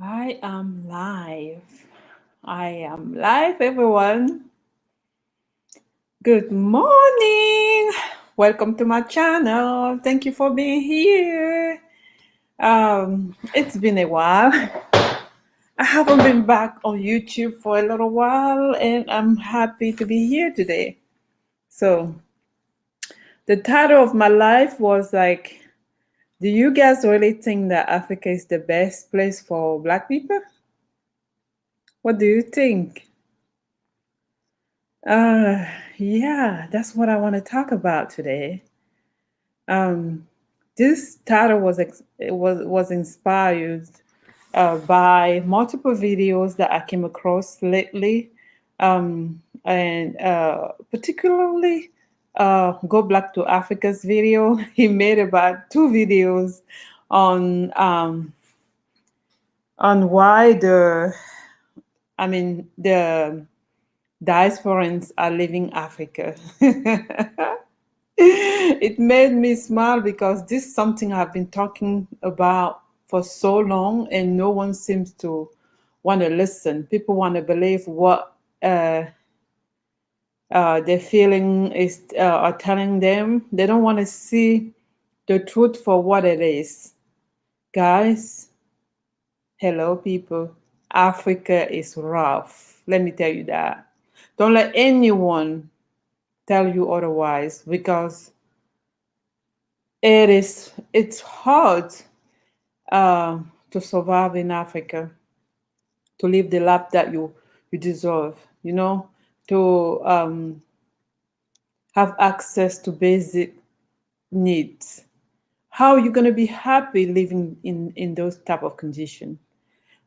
I am live. I am live, everyone. Good morning. Welcome to my channel. Thank you for being here. It's been a while. I haven't been back on YouTube for a little while, and I'm happy to be here today. So, the title of my life was like, do you guys really think that Africa is the best place for Black people? What do you think? Uh, yeah, that's what I want to talk about today. Um, this title was inspired by multiple videos that I came across lately, and particularly go back to Africa's video. He made about two videos on um, on why the diasporans are leaving Africa. It made me smile because this is something I've been talking about for so long, and no one seems to want to listen. People want to believe what their feeling is are telling them. They don't want to see the truth for what it is. Guys, hello, people. Africa is rough. Let me tell you that. Don't let anyone tell you otherwise because it's hard to survive in Africa, to live the life that you deserve, to have access to basic needs. How are you going to be happy living in those type of conditions?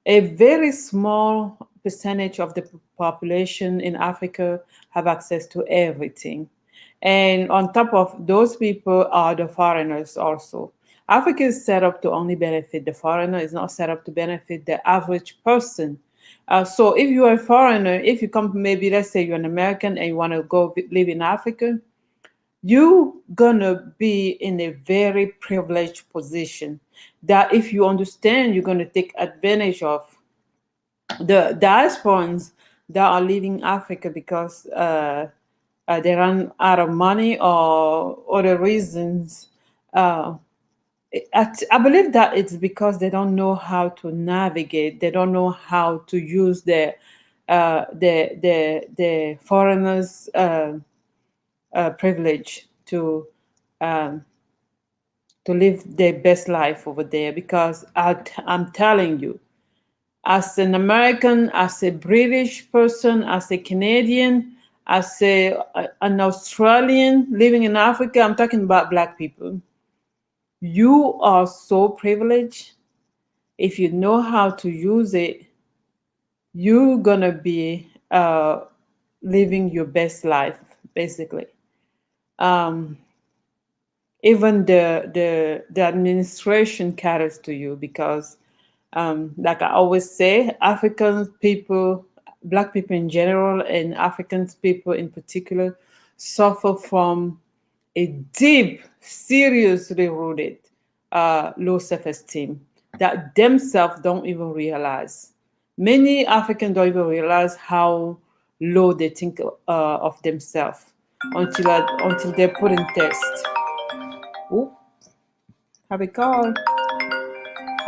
A very small percentage of the population in Africa have access to everything. And on top of those people are the foreigners also. Africa is set up to only benefit the foreigner, it's not set up to benefit the average person. So if you're a foreigner, if you come, maybe let's say you're an American and you want to go live in Africa, you gonna be in a very privileged position that if you understand, you're gonna take advantage of the diasporans that are leaving Africa because they run out of money or other reasons. Uh, I believe that it's because they don't know how to navigate. They don't know how to use the foreigners' privilege um, to live their best life over there. Because I'm telling you, as an American, as a British person, as a Canadian, as an Australian living in Africa, I'm talking about Black people. You are so privileged. If you know how to use it, you're gonna be living your best life, basically. Um, Even the administration caters to you because like I always say, African people, Black people in general, and African people in particular, suffer from a deep, seriously rooted low self-esteem that themselves don't even realize. Many Africans don't even realize how low they think of themselves until they're put in test. Oh, have a call.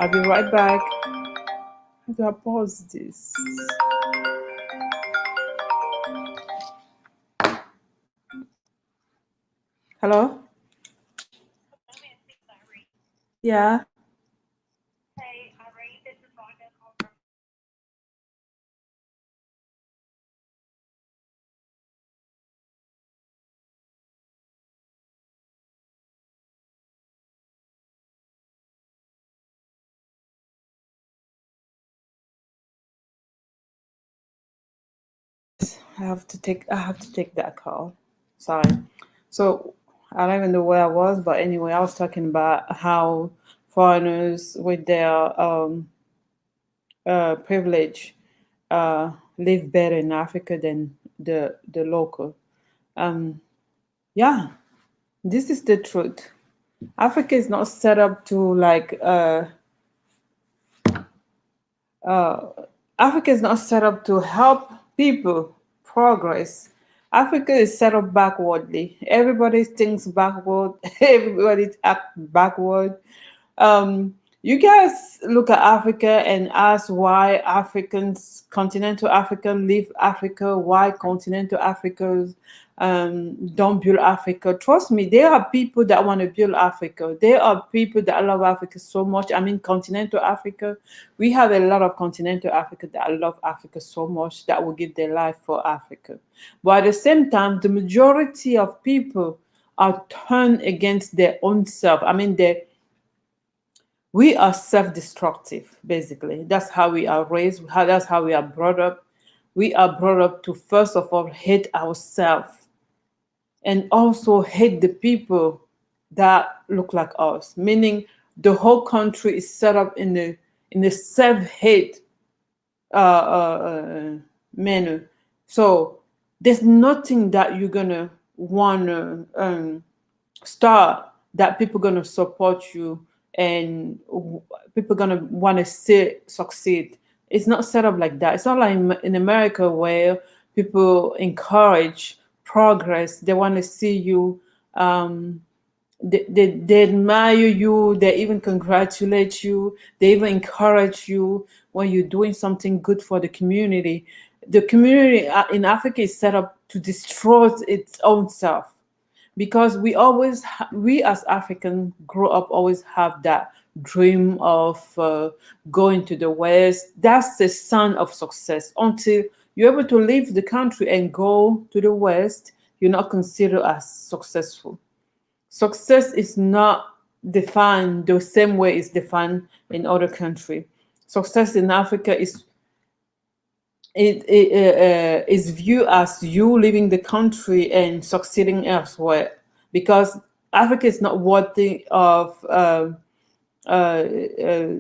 I'll be right back. How do I pause this? Hello? Yeah. I have to take that call. Sorry. So I don't even know where I was, but anyway, I was talking about how foreigners with their privilege live better in Africa than the local. Um, yeah, this is the truth. Africa is not set up to like uh, Africa is not set up to help people progress. Africa is set up backwardly. Everybody thinks backward. Everybody act backward. You guys look at Africa and ask why Africans, continental Africa, leave Africa. Why continental Africans don't build Africa? Trust me, there are people that want to build Africa. There are people that love Africa so much. I mean, continental Africa. We have a lot of continental Africa that love Africa so much that will give their life for Africa. But at the same time, the majority of people are turned against their own self. I mean, we are self-destructive. Basically, that's how we are raised. That's how we are brought up. We are brought up to first of all hate ourselves and also hate the people that look like us. Meaning, the whole country is set up in a self-hate manner. So there's nothing that you're gonna wanna start that people gonna support you and people gonna want to see succeed. It's not set up like that. It's not like in America where people encourage progress. They want to see you. They admire you. They even congratulate you. They even encourage you when you're doing something good for the community. The community in Africa is set up to destroy its own self because we as African grow up always have that dream of going to the West. That's the sign of success. Until you're able to leave the country and go to the West, you're not considered as successful. Success is not defined the same way it's defined in other country. Success in Africa is viewed as you leaving the country and succeeding elsewhere because Africa is not worthy of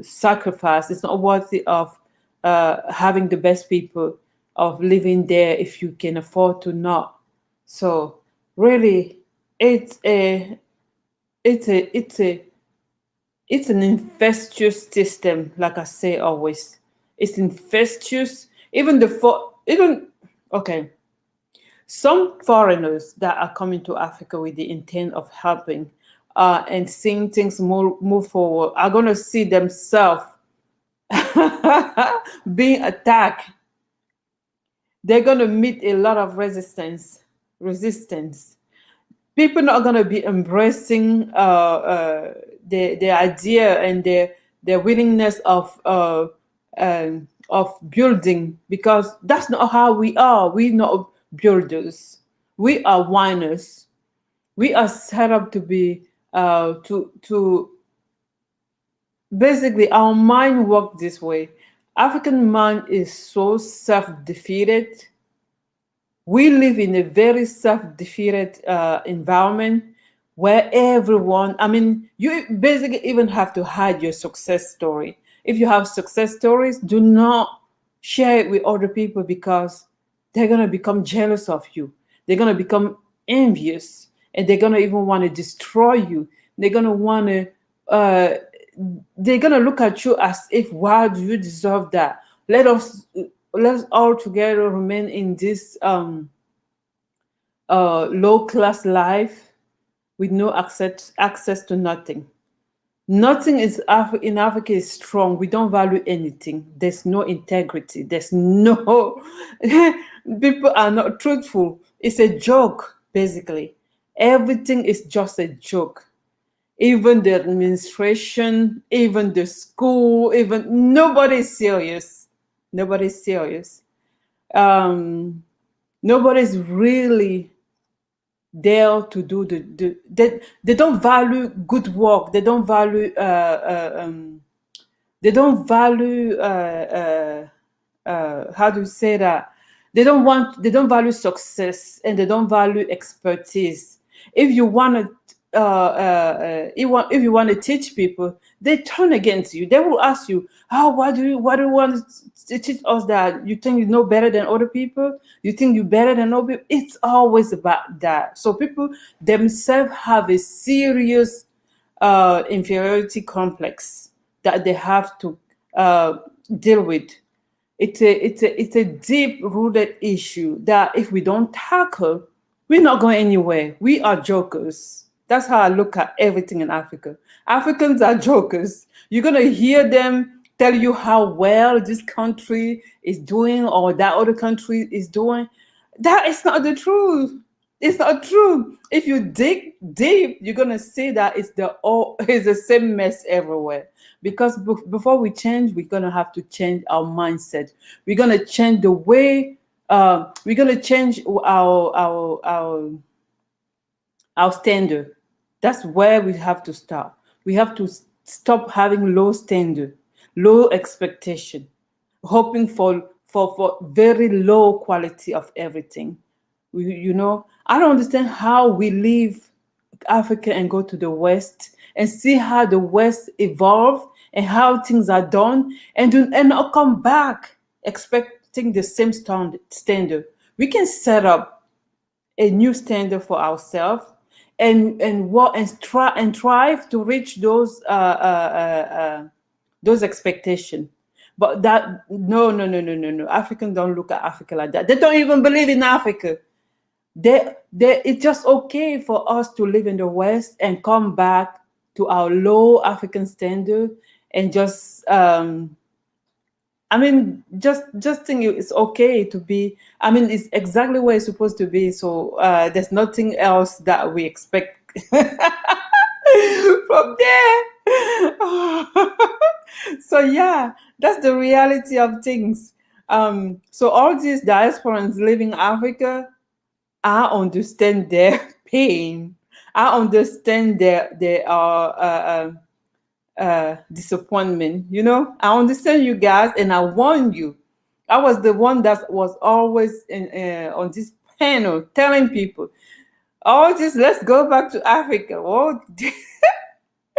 sacrifice. It's not worthy of having the best people of living there if you can afford to not. So really, it's a it's a it's a it's an infectious system, like I say always. It's infectious. Even okay, some foreigners that are coming to Africa with the intent of helping and seeing things move forward are gonna see themselves being attacked. They're gonna meet a lot of resistance. People not gonna be embracing the idea and their willingness of building because that's not how we are. We're not builders. We are whiners. We are set up to be to basically our mind work this way. African mind is so self-defeated. We live in a very self-defeated environment where everyone, I mean, you basically even have to hide your success story. If you have success stories, do not share it with other people because they're going to become jealous of you. They're going to become envious and they're going to even want to destroy you. They're going to want to, they're going to look at you as if, why do you deserve that? Let's all together remain in this low class life with no access to nothing. Nothing in Africa is strong. We don't value anything. There's no integrity. There's no people are not truthful. It's a joke, basically. Everything is just a joke. Even the administration, even the school, even nobody's serious. Nobody's serious. Um, Nobody's really there to do they don't value good work. They don't value how do you say that? They don't value success and they don't value expertise. If you want to if you want to teach people, they turn against you. They will ask you, "How? Why do you want to teach us that? You think you know better than other people? You think you're better than other people?" It's always about that. So people themselves have a serious inferiority complex that they have to deal with. It's a deep rooted issue that if we don't tackle, we're not going anywhere. We are jokers. That's how I look at everything in Africa. Africans are jokers. You're gonna hear them tell you how well this country is doing or that other country is doing. That is not the truth. It's not true. If you dig deep, you're gonna see that it's the same mess everywhere. Because before we change, we're gonna have to change our mindset. We're gonna change the way. We're gonna change our standard. That's where we have to start. We have to stop having low standard, low expectation, hoping for very low quality of everything. I don't understand how we leave Africa and go to the West and see how the West evolve and how things are done and not come back expecting the same standard. We can set up a new standard for ourselves and what and try and strive to reach those expectations. But that no. Africans don't look at Africa like that. They don't even believe in Africa. It's just okay for us to live in the West and come back to our low African standard and just just think it's okay to be. It's exactly where it's supposed to be. So there's nothing else that we expect from there. So yeah, that's the reality of things. So all these diasporans living in Africa, I understand their pain. I understand their disappointment. I understand you guys, and I warn you. I was the one that was always on this panel telling people, "Oh, just let's go back to Africa." Oh,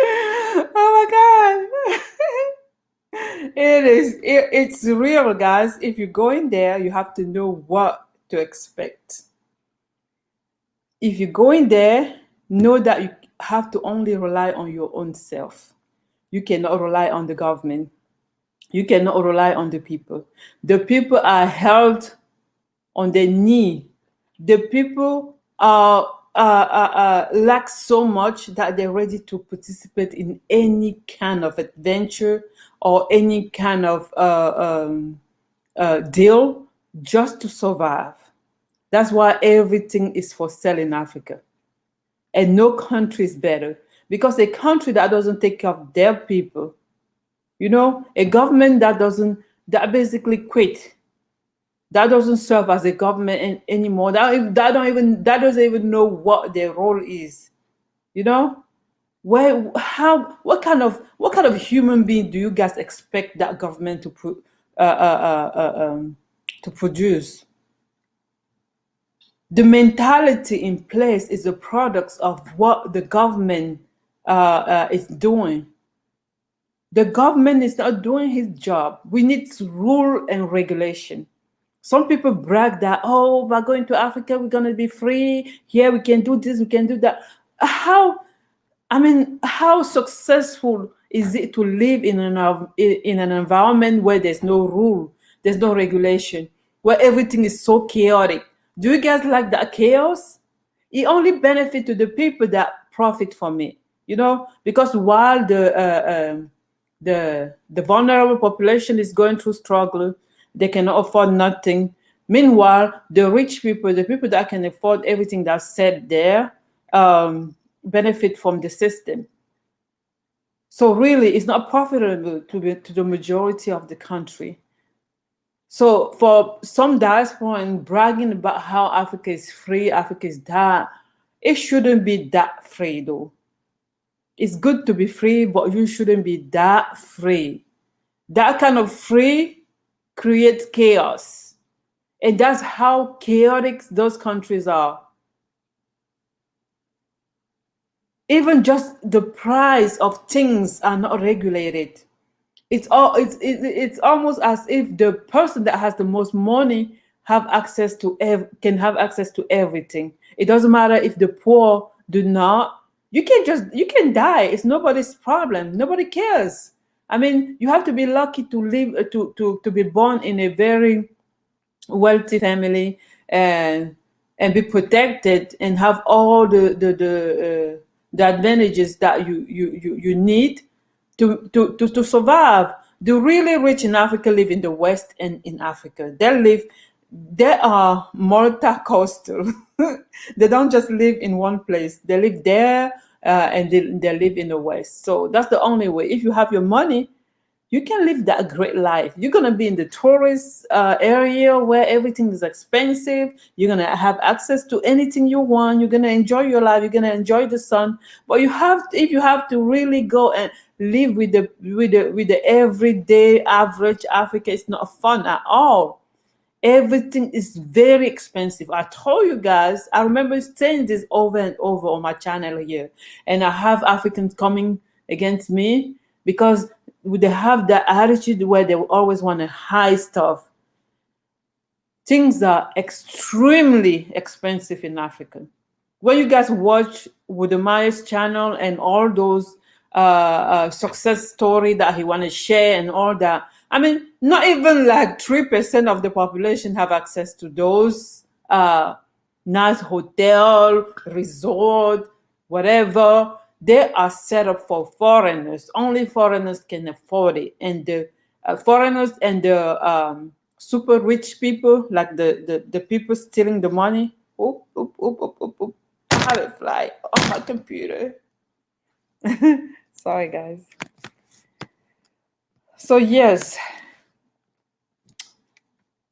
oh my God. It's real, guys. If you're going there, you have to know what to expect. If you're going there, know that you have to only rely on your own self. You cannot rely on the government. You cannot rely on the people. The people are held on their knee. The people lack so much that they're ready to participate in any kind of adventure or any kind of deal just to survive. That's why everything is for sale in Africa. And no country is better because a country that doesn't take care of their people, a government that basically quit, that doesn't serve as a government anymore. That doesn't even know what their role is. What kind of human being do you guys expect that government to produce? The mentality in place is a product of what the government is doing. The government is not doing his job. We need rule and regulation. Some people brag that, oh, by going to Africa, we're going to be free. Here, we can do this, we can do that. How successful is it to live in an environment where there's no rule, there's no regulation, where everything is so chaotic? Do you guys like that chaos? It only benefits to the people that profit from it, because while the vulnerable population is going through struggle, they cannot afford nothing. Meanwhile, the rich people, the people that can afford everything that's said there, benefit from the system. So really, it's not profitable to the majority of the country. So for some diaspora and bragging about how Africa is free, Africa is that, it shouldn't be that free though. It's good to be free, but you shouldn't be that free. That kind of free creates chaos. And that's how chaotic those countries are. Even just the price of things are not regulated. It's almost as if the person that has the most money can have access to everything. It doesn't matter if the poor do not. You can die. It's nobody's problem. Nobody cares. I mean, you have to be lucky to live to be born in a very wealthy family, and be protected and have all the advantages that you need to survive. The really rich in Africa live in the West and in Africa. They are multi-coastal. They don't just live in one place. They live there, and they live in the West. So that's the only way. If you have your money, you can live that great life. You're gonna be in the tourist area where everything is expensive. You're gonna have access to anything you want. You're gonna enjoy your life. You're gonna enjoy the sun. But if you have to really go and live with the everyday average Africa, it's not fun at all. Everything is very expensive. I told you guys, I remember saying this over and over on my channel here. And I have Africans coming against me because they have that attitude where they always want to hide stuff. Things are extremely expensive in Africa. When you guys watch Wudemaya's channel and all those success story that he want to share and all that, I mean, not even like 3% of the population have access to those nice hotel, resort, whatever. They are set up for foreigners. Only foreigners can afford it, and the foreigners and the super rich people, like the people stealing the money. Oop, oop, oop, oop, oop, oop. I have it fly on my computer. Sorry, guys. So yes,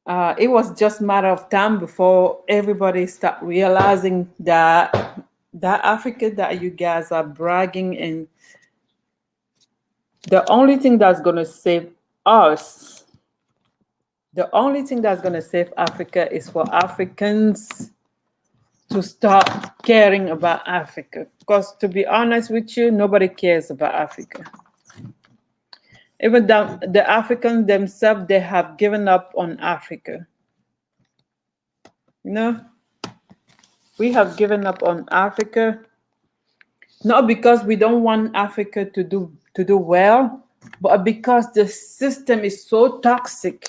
it was just a matter of time before everybody start realizing that Africa that you guys are bragging, and the only thing that's gonna save us, the only thing that's gonna save Africa is for Africans to start caring about Africa. Because to be honest with you, nobody cares about Africa. Even the Africans themselves, they have given up on Africa. You know, we have given up on Africa, not because we don't want Africa to do well, but because the system is so toxic.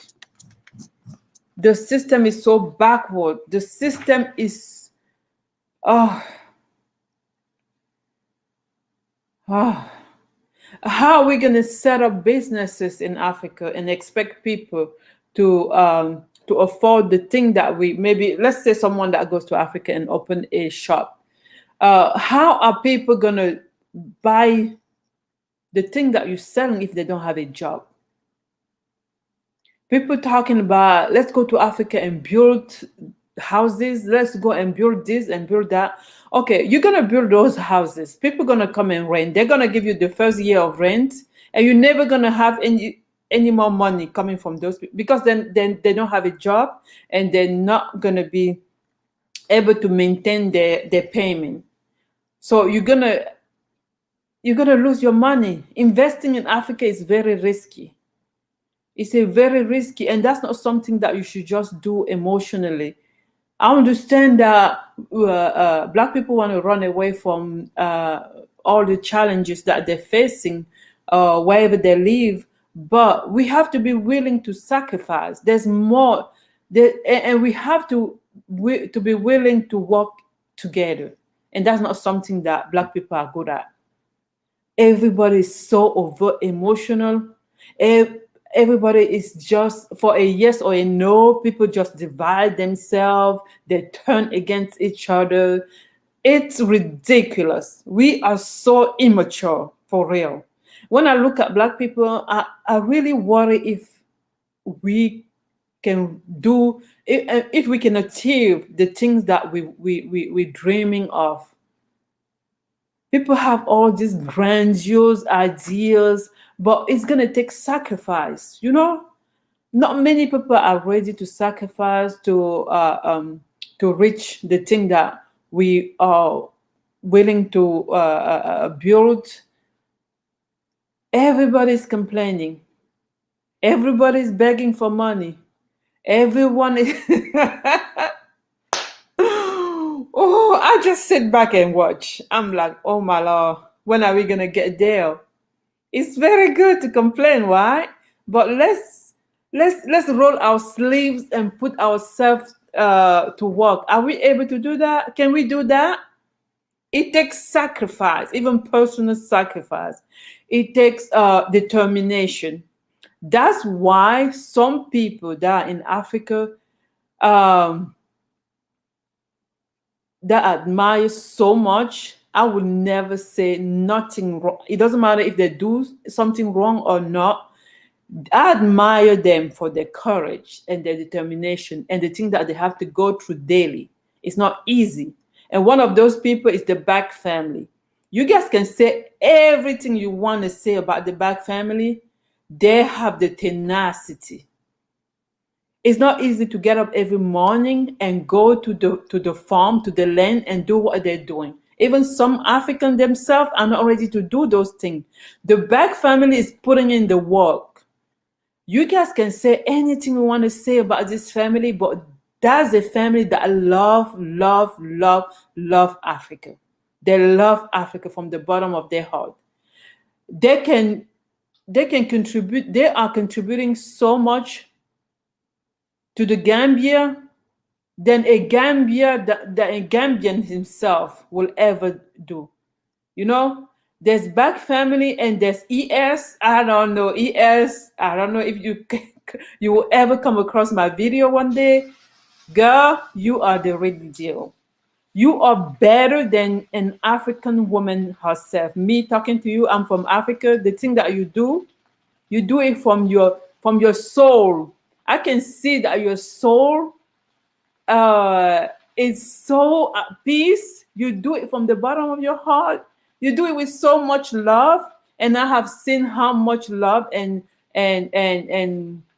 The system is so backward. The system is oh, oh. How are we going to set up businesses in Africa and expect people to afford the thing that we maybe, let's say someone that goes to Africa and open a shop. How are people going to buy the thing that you're selling if they don't have a job? People talking about, let's go to Africa and build houses. Let's go and build this and build that. Okay, you're gonna build those houses. People gonna come and rent. They're gonna give you the first year of rent, and you're never gonna have any more money coming from those people, because then they don't have a job and they're not gonna be able to maintain their payment. So you're gonna lose your money. Investing in Africa is very risky. It's a very risky, and that's not something that you should just do emotionally. I understand that Black people want to run away from all the challenges that they're facing wherever they live, but we have to be willing to sacrifice. There's more, and we have to be willing to work together, and that's not something that Black people are good at. Everybody is so over emotional. Everybody is just for a yes or a no. People just divide themselves. They turn against each other. It's ridiculous. We are so immature, for real. When I look at Black people, I really worry if we can do, if we can achieve the things that we're dreaming of. People have all these grandiose ideas, but it's going to take sacrifice. Not many people are ready to sacrifice to reach the thing that we are willing to build. Everybody's complaining. Everybody's begging for money. Everyone is oh, I just sit back and watch. I'm like, oh my Lord, when are we gonna get there? It's very good to complain, right? But let's roll our sleeves and put ourselves to work. Are we able to do that? Can we do that? It takes sacrifice, even personal sacrifice. It takes determination. That's why some people that are in Africa, um, that I admire so much, I would never say nothing wrong. It doesn't matter if they do something wrong or not. I admire them for their courage and their determination and the thing that they have to go through daily. It's not easy. And one of those people is the Back family. You guys can say everything you want to say about the Back family. They have the tenacity. It's not easy to get up every morning and go to the farm, to the land, and do what they're doing. Even some African themselves are not ready to do those things. The Back family is putting in the work. You guys can say anything you want to say about this family, but that's a family that love Africa. They love Africa from the bottom of their heart. They can they can contribute. They are contributing so much to the Gambia than that a Gambian himself will ever do. You know, there's Back family and there's ES. I don't know ES. I don't know if you you will ever come across my video one day. Girl, you are the real deal. You are better than an African woman herself. Me talking to you, I'm from Africa. The thing that you do it from your soul. I can see that your soul uh is so at peace. You do it from the bottom of your heart. You do it with so much love, and I have seen how much love and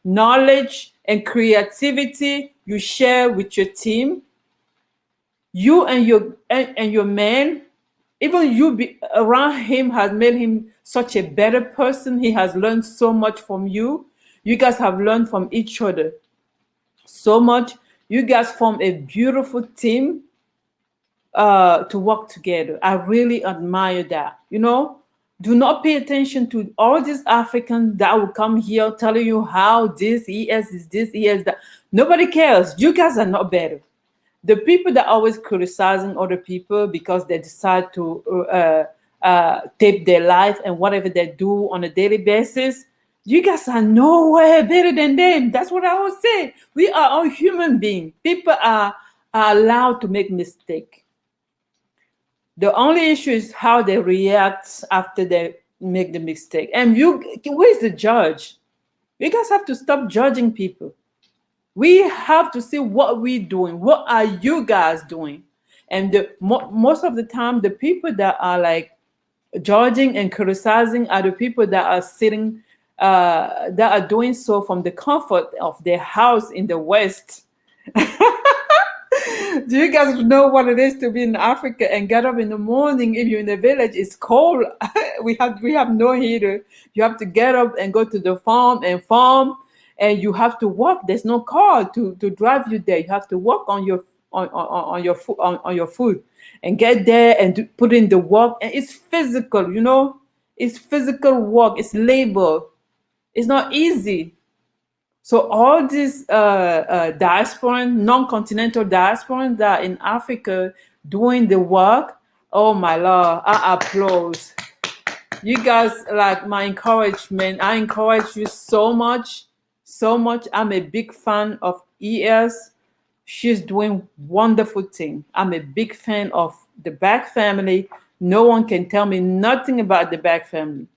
knowledge and creativity you share with your team. You and your man, even you be around him, has made him such a better person. He has learned so much from you. You guys have learned from each other so much. You guys form a beautiful team to work together. I really admire that. Do not pay attention to all these Africans that will come here telling you how this, he has that. Nobody cares. You guys are not better. The people that are always criticizing other people because they decide to tape their life and whatever they do on a daily basis, you guys are nowhere better than them. That's what I always say. We are all human beings. People are allowed to make mistakes. The only issue is how they react after they make the mistake. And where's the judge? You guys have to stop judging people. We have to see what we're doing. What are you guys doing? And most of the time, the people that are like judging and criticizing are the people that are sitting, that are doing so from the comfort of their house in the West. Do you guys know what it is to be in Africa and get up in the morning? If you're in the village, it's cold. We have no heater. You have to get up and go to the farm, and you have to walk. There's no car to drive you there. You have to walk on your foot on your foot and get there and put in the work. And it's physical, It's physical work. It's labor. It's not easy. So all these diasporan, non-continental diasporan that are in Africa doing the work, oh my Lord, I applaud. You guys like my encouragement. I encourage you so much, so much. I'm a big fan of ES. She's doing wonderful thing. I'm a big fan of the Back family. No one can tell me nothing about the Back family.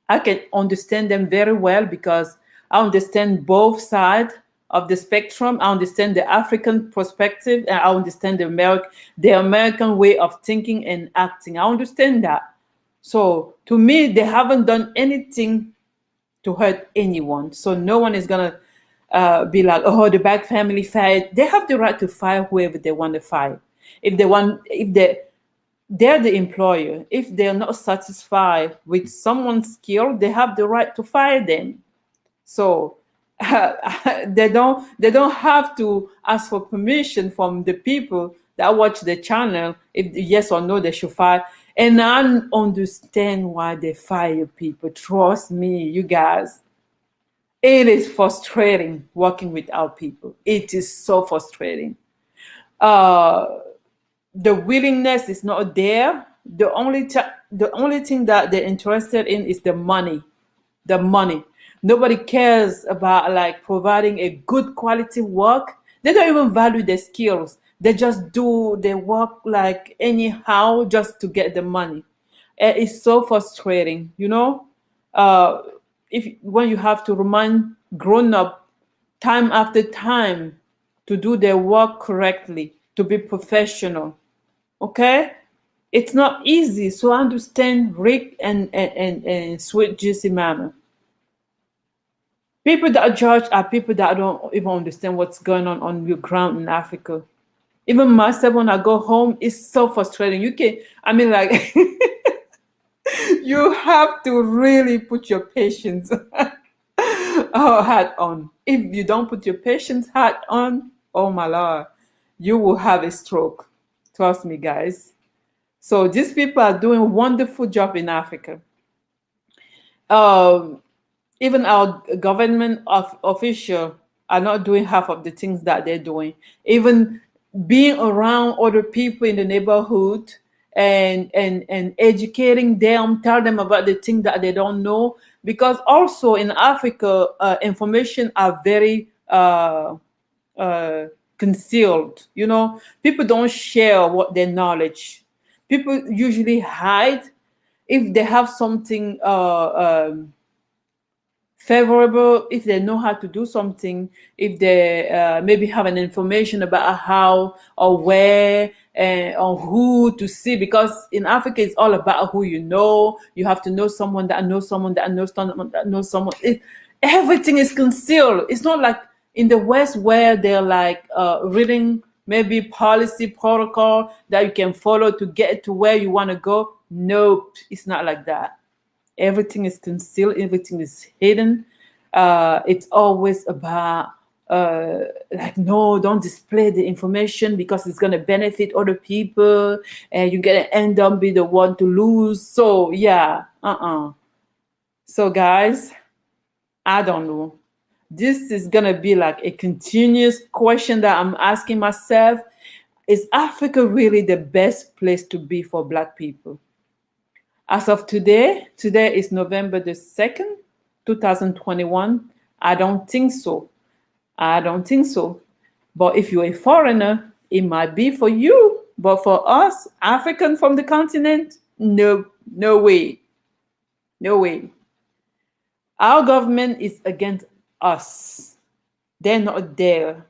I can understand them very well because I understand both sides of the spectrum. I understand the African perspective and I understand the American way of thinking and acting. I understand that. So to me, they haven't done anything to hurt anyone. So no one is gonna be like, oh, the Back family fired. They have the right to fire whoever they want to fire. If they're the employer. If they're not satisfied with someone's skill, they have the right to fire them. So they don't have to ask for permission from the people that watch the channel if yes or no they should fire. And I understand why they fire people. Trust me, you guys. It is frustrating working with our people. It is so frustrating. Uh, the willingness is not there. The only thing that they're interested in is the money. The money. Nobody cares about like providing a good quality work. They don't even value their skills. They just do their work like anyhow just to get the money. And it's so frustrating, you know. Uh, if when you have to remind grown up time after time to do their work correctly, to be professional. Okay, it's not easy. So I understand Rick and Sweet Juicy Mama. People that are judged are people that don't even understand what's going on the ground in Africa. Even myself, when I go home, it's so frustrating. You can, I mean, like, you have to really put your patience hat on. If you don't put your patience hat on, oh my lord, you will have a stroke. Trust me, guys. So these people are doing a wonderful job in Africa. Um, Even our government official are not doing half of the things that they're doing. Even being around other people in the neighborhood and educating them, tell them about the things that they don't know. Because also in Africa, information are very uh, concealed. You know, people don't share what their knowledge. People usually hide if they have something favorable, if they know how to do something, if they maybe have an information about how or where and or who to see, because in Africa it's all about who you know. You have to know someone that knows someone that knows someone that knows someone. Everything is concealed. It's not like in the West where they're like reading maybe policy protocol that you can follow to get to where you want to go. Nope, it's not like that. Everything is concealed, everything is hidden. It's always about like, no, don't display the information because it's going to benefit other people and you're going to end up be the one to lose. So yeah, so guys, I don't know. This is going to be like a continuous question that I'm asking myself. Is Africa really the best place to be for Black people? As of today, today is November the 2nd, 2021. I don't think so. I don't think so. But if you're a foreigner, it might be for you. But for us, African from the continent, no, no way. No way. Our government is against us. They're not there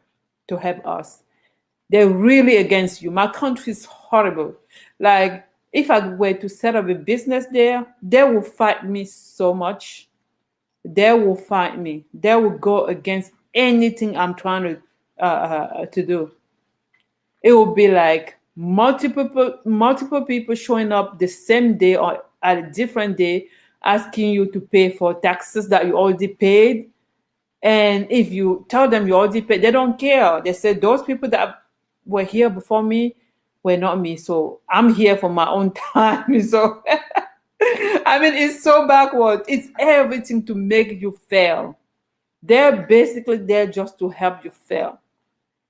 to help us. They're really against you. My country is horrible. Like, if I were to set up a business there, they will fight me so much. They will fight me. They will go against anything I'm trying to do. It will be like multiple people showing up the same day or at a different day, asking you to pay for taxes that you already paid. And if you tell them you already paid, they don't care. They say those people that were here before me were not me. So I'm here for my own time. So I mean, it's so backward. It's everything to make you fail. They're basically there just to help you fail.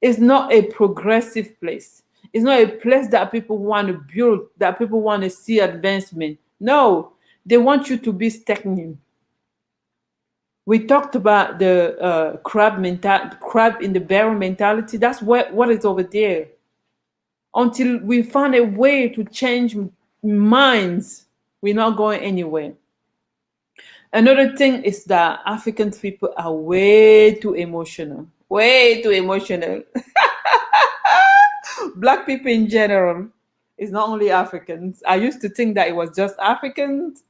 It's not a progressive place. It's not a place that people want to build, that people want to see advancement. No, they want you to be stagnant. We talked about the crab in the barrel mentality. That's what is over there. Until we find a way to change minds, we're not going anywhere. Another thing is that African people are way too emotional. Way too emotional. Black people in general. It's not only Africans. I used to think that it was just Africans.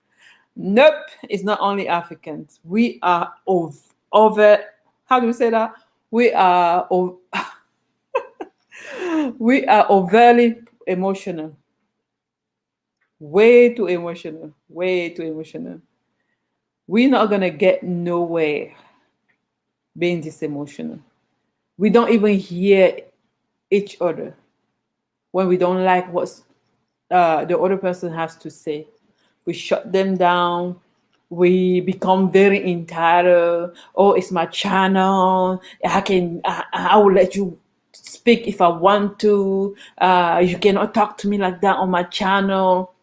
Nope, it's not only Africans. We are over, how do we say that? We are we are overly emotional. Way too emotional. Way too emotional. We're not gonna get nowhere being this emotional. We don't even hear each other when we don't like what's the other person has to say. We shut them down. We become very entitled. Oh, it's my channel. I will let you speak if I want to. You cannot talk to me like that on my channel.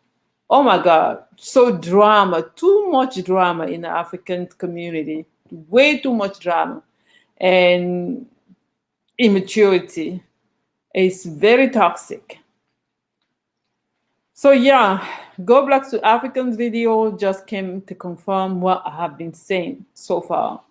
Oh my God. So drama, too much drama in the African community. Way too much drama. And immaturity. It's very toxic. So yeah, Go Black to Africans video just came to confirm what I have been saying so far.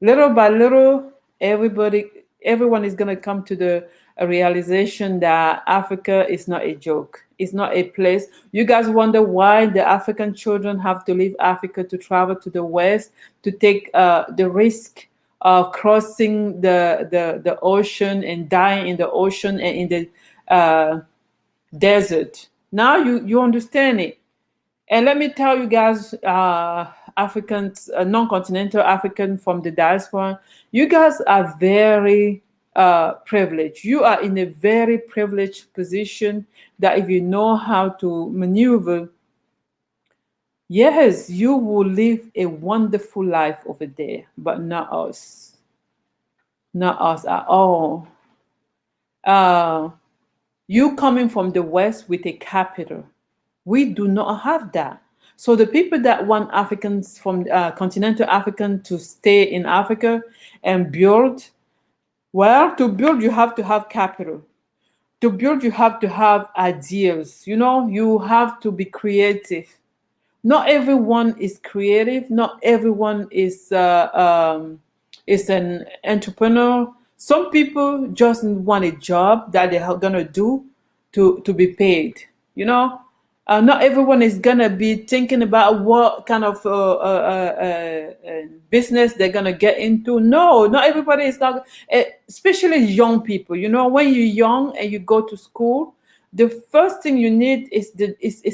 Little by little, everyone is gonna come to the realization that Africa is not a joke. It's not a place. You guys wonder why the African children have to leave Africa to travel to the West to take the risk of crossing the ocean and dying in the ocean and in the desert. Now you understand it. And let me tell you guys, Africans, non-continental African from the diaspora, you guys are very privileged. You are in a very privileged position that if you know how to maneuver, yes, you will live a wonderful life over there, but not us. Not us at all. Uh, you coming from the West with a capital. We do not have that. So the people that want Africans from continental African to stay in Africa and build, well, to build you have to have capital. To build you have to have ideas. You know, you have to be creative. Not everyone is creative. Not everyone is an entrepreneur. Some people just want a job that they're gonna do to be paid. You know, not everyone is gonna be thinking about what kind of business they're gonna get into. No, not everybody is not, especially young people. You know, when you're young and you go to school, the first thing you need is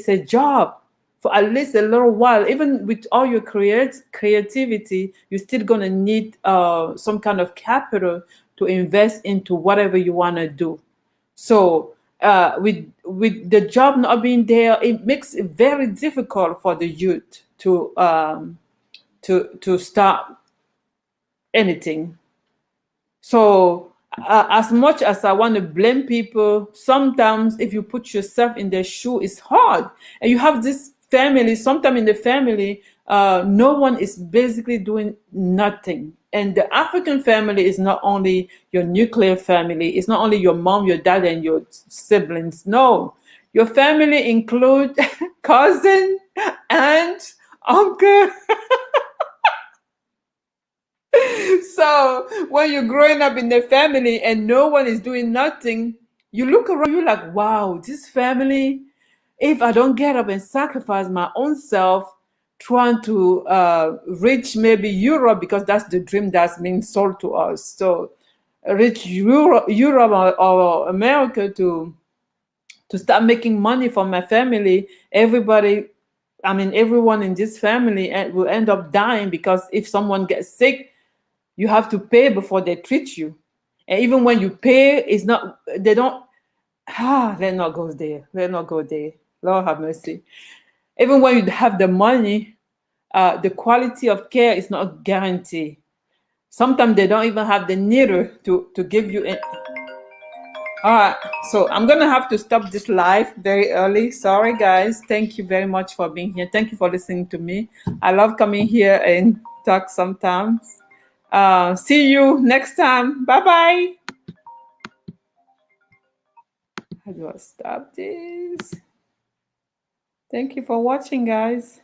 a job for at least a little while. Even with all your creativity, you're still gonna need some kind of capital to invest into whatever you wanna do. So with the job not being there, it makes it very difficult for the youth to start anything. So, as much as I want to blame people, sometimes if you put yourself in their shoe, it's hard. And you have this family, sometimes in the family, no one is basically doing nothing. And the African family is not only your nuclear family, it's not only your mom, your dad, and your siblings. No, your family include cousin, aunt, uncle. So when you're growing up in the family and no one is doing nothing, you look around, you're like, wow, this family, if I don't get up and sacrifice my own self trying to reach maybe Europe, because that's the dream that's being sold to us. So reach Europe or America to start making money for my family, everyone in this family will end up dying, because if someone gets sick, you have to pay before they treat you. And even when you pay, it's not, they don't, let's not go there. Let's not go there. Lord have mercy. Even when you have the money, the quality of care is not guaranteed. Sometimes they don't even have the needle to give you. All right, so I'm gonna have to stop this live very early. Sorry, guys. Thank you very much for being here. Thank you for listening to me. I love coming here and talk sometimes. See you next time. Bye bye. How do I stop this? Thank you for watching, guys.